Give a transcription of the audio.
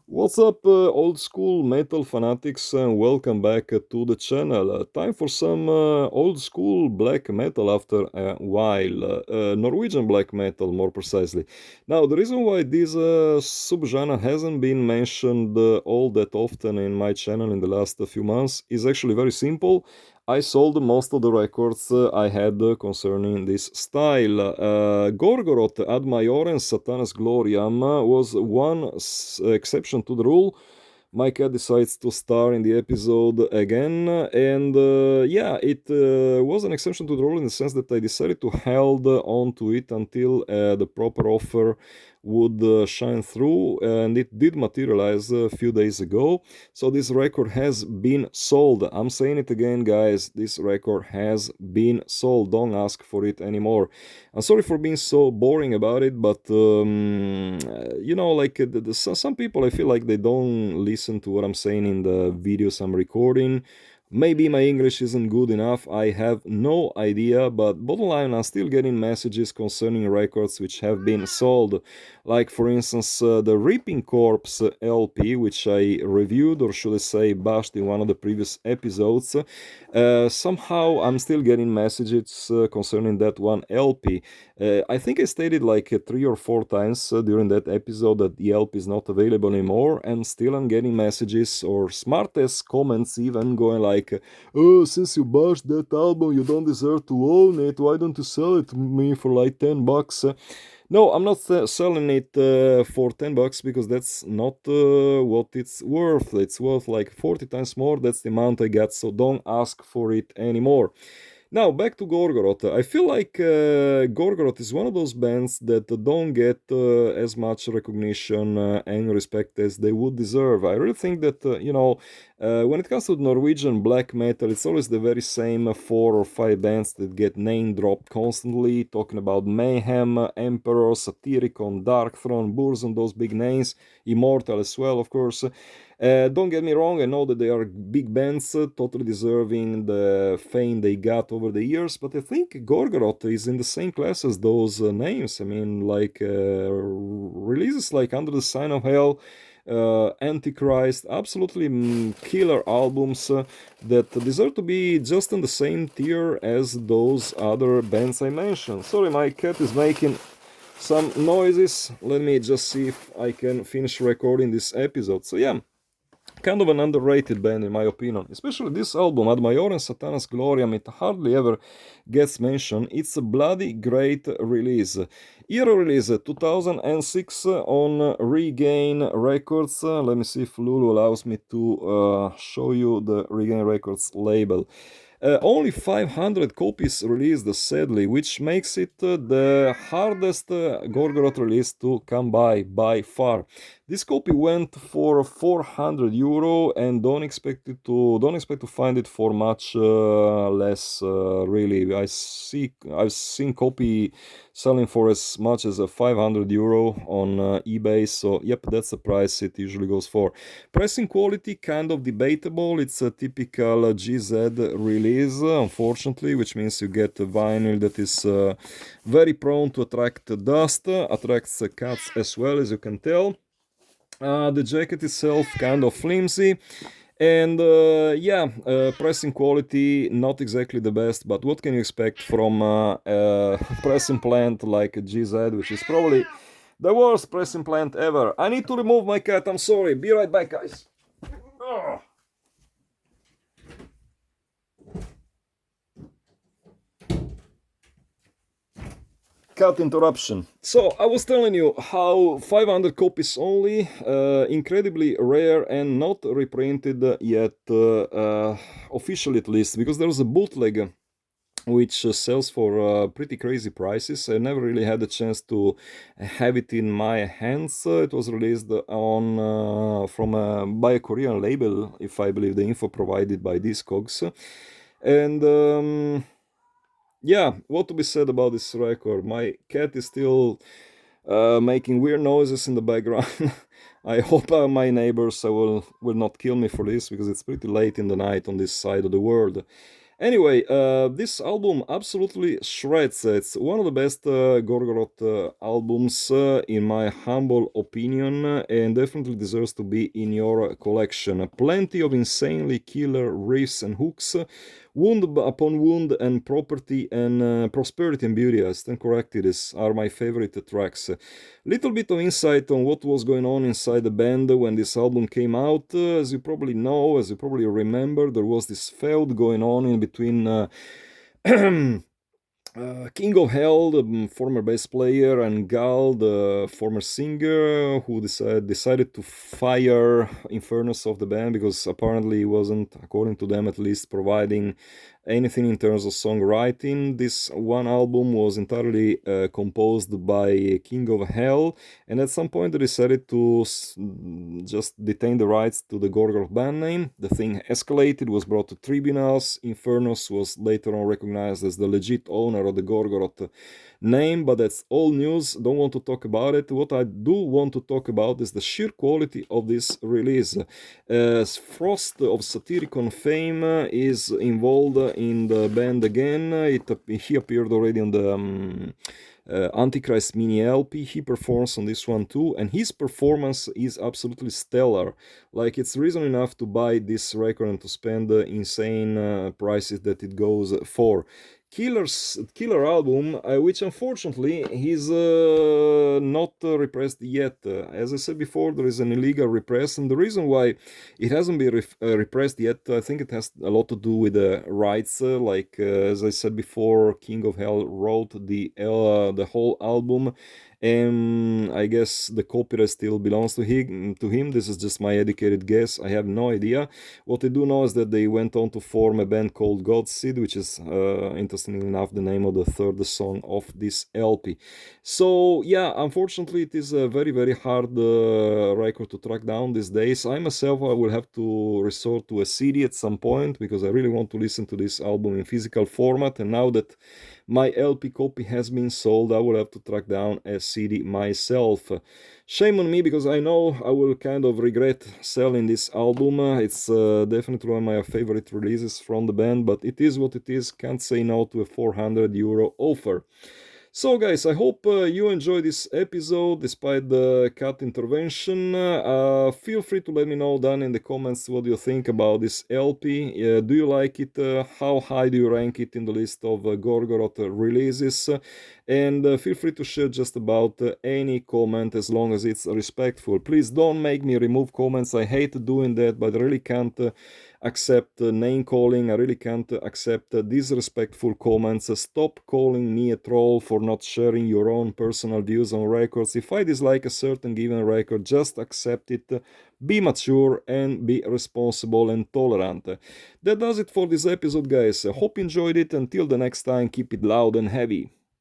What's up, old school metal fanatics, and welcome back to the channel. Time for some old school black metal after a while. Norwegian black metal, more precisely. Now, the reason why this subgenre hasn't been mentioned all that often in my channel in the last few months is actually very simple. I sold most of the records I had concerning this style. Gorgoroth ad Majorem Sathanas Gloriam was one exception to the rule. My cat decides to star in the episode again, and yeah, it was an exception to the rule in the sense that I decided to hold on to it until the proper offer would shine through, and it did materialize a few days ago. So this record has been sold. I'm saying it again, guys. This record has been sold. Don't ask for it anymore. I'm sorry for being so boring about it, but like some people, I feel like they don't listen to what I'm saying in the videos I'm recording. Maybe my English isn't good enough, I have no idea, but bottom line, I'm still getting messages concerning records which have been sold. Like, for instance, the Reaping Corpse LP, which I reviewed, or should I say, bashed in one of the previous episodes. Somehow I'm still getting messages concerning that one LP. I think I stated like 3 or 4 times during that episode that the LP is not available anymore, and still I'm getting messages or smartest comments even going like, "Oh, since you bashed that album, you don't deserve to own it. Why don't you sell it to me for like $10?" No, I'm not selling it for $10 because that's not what it's worth. It's worth like 40 times more. That's the amount I got, so don't ask for it anymore. Now, back to Gorgoroth. I feel like Gorgoroth is one of those bands that don't get as much recognition and respect as they would deserve. I really think that, when it comes to Norwegian black metal, it's always the very same 4 or 5 bands that get name dropped constantly, talking about Mayhem, Emperor, Satyricon, Darkthrone, Burzum, those big names, Immortal as well, of course. Don't get me wrong, I know that they are big bands, totally deserving the fame they got over the years, but I think Gorgoroth is in the same class as those names. I mean, like releases like Under the Sign of Hell, Antichrist, absolutely killer albums that deserve to be just in the same tier as those other bands I mentioned. Sorry, my cat is making some noises. Let me just see if I can finish recording this episode. So yeah, kind of an underrated band in my opinion, especially this album Ad Majorem Sathanas Gloriam. It hardly ever gets mentioned. It's a bloody great release. Year release 2006 on Regain Records. Let me see if Lulu allows me to show you the Regain Records label. Only 500 copies released, sadly, which makes it the hardest Gorgoroth release to come by far. This copy went for €400, and don't expect to find it for much less. Really, I've seen copy selling for as much as €500 on eBay. So yep, that's the price it usually goes for. Pressing quality kind of debatable. It's a typical GZ release, unfortunately, which means you get a vinyl that is very prone to attract dust, attracts cuts as well, as you can tell. The jacket itself kind of flimsy, and yeah, pressing quality not exactly the best, but what can you expect from a pressing plant like a GZ, which is probably the worst pressing plant ever. I need to remove my cat, I'm sorry. Be right back, guys. Ugh. Cut interruption. So I was telling you how 500 copies only, incredibly rare and not reprinted yet, officially at least, because there's a bootleg which sells for pretty crazy prices. I never really had a chance to have it in my hands. It was released on by a Korean label, if I believe the info provided by Discogs. And yeah, what to be said about this record? My cat is still making weird noises in the background. I hope my neighbors will not kill me for this, because it's pretty late in the night on this side of the world. Anyway, this album absolutely shreds. It's one of the best Gorgoroth albums, in my humble opinion, and definitely deserves to be in your collection. Plenty of insanely killer riffs and hooks, wound upon wound, and property and prosperity and beauty. I stand corrected. These are my favorite tracks. Little bit of insight on what was going on inside the band when this album came out. As you probably know, as you probably remember, there was this feud going on in between King of Hell, the former bass player, and Gal, the former singer, who decided to fire Infernus of the band because apparently he wasn't, according to them at least, providing anything in terms of songwriting. This one album was entirely composed by King of Hell, and at some point they decided to just detain the rights to the Gorgoroth band name. The thing escalated, was brought to tribunals. Infernus was later on recognized as the legit owner of the Gorgoroth name, but that's all news. Don't want to talk about it. What I do want to talk about is the sheer quality of this release. Frost of Satyricon fame is involved in the band again. He appeared already on the Antichrist mini LP. He performs on this one too, and his performance is absolutely stellar. Like, it's reason enough to buy this record and to spend the insane prices that it goes for. Killer album, which unfortunately he's not repressed yet. As I said before, there is an illegal repress, and the reason why it hasn't been repressed yet, I think it has a lot to do with the rights. As I said before, King of Hell wrote the whole album, and I guess the copyright still belongs to him. This is just my educated guess. I have no idea. What I do know is that they went on to form a band called Godseed, which is, interestingly enough, the name of the third song of this LP. So yeah, unfortunately, it is a very, very hard record to track down these days. I myself, I will have to resort to a CD at some point because I really want to listen to this album in physical format. And now that my LP copy has been sold, I will have to track down a CD myself. Shame on me, because I know I will kind of regret selling this album. It's definitely one of my favorite releases from the band, but it is what it is. Can't say no to a 400 euro offer. So guys, I hope you enjoyed this episode despite the cut intervention. Feel free to let me know down in the comments what you think about this LP. Do you like it? How high do you rank it in the list of Gorgoroth releases? And feel free to share just about any comment as long as it's respectful. Please don't make me remove comments. I hate doing that, but I really can't accept name calling. I really can't accept disrespectful comments. Stop calling me a troll for not sharing your own personal views on records. If I dislike a certain given record, just accept it. Be mature and be responsible and tolerant. That does it for this episode, guys. Hope you enjoyed it. Until the next time, keep it loud and heavy.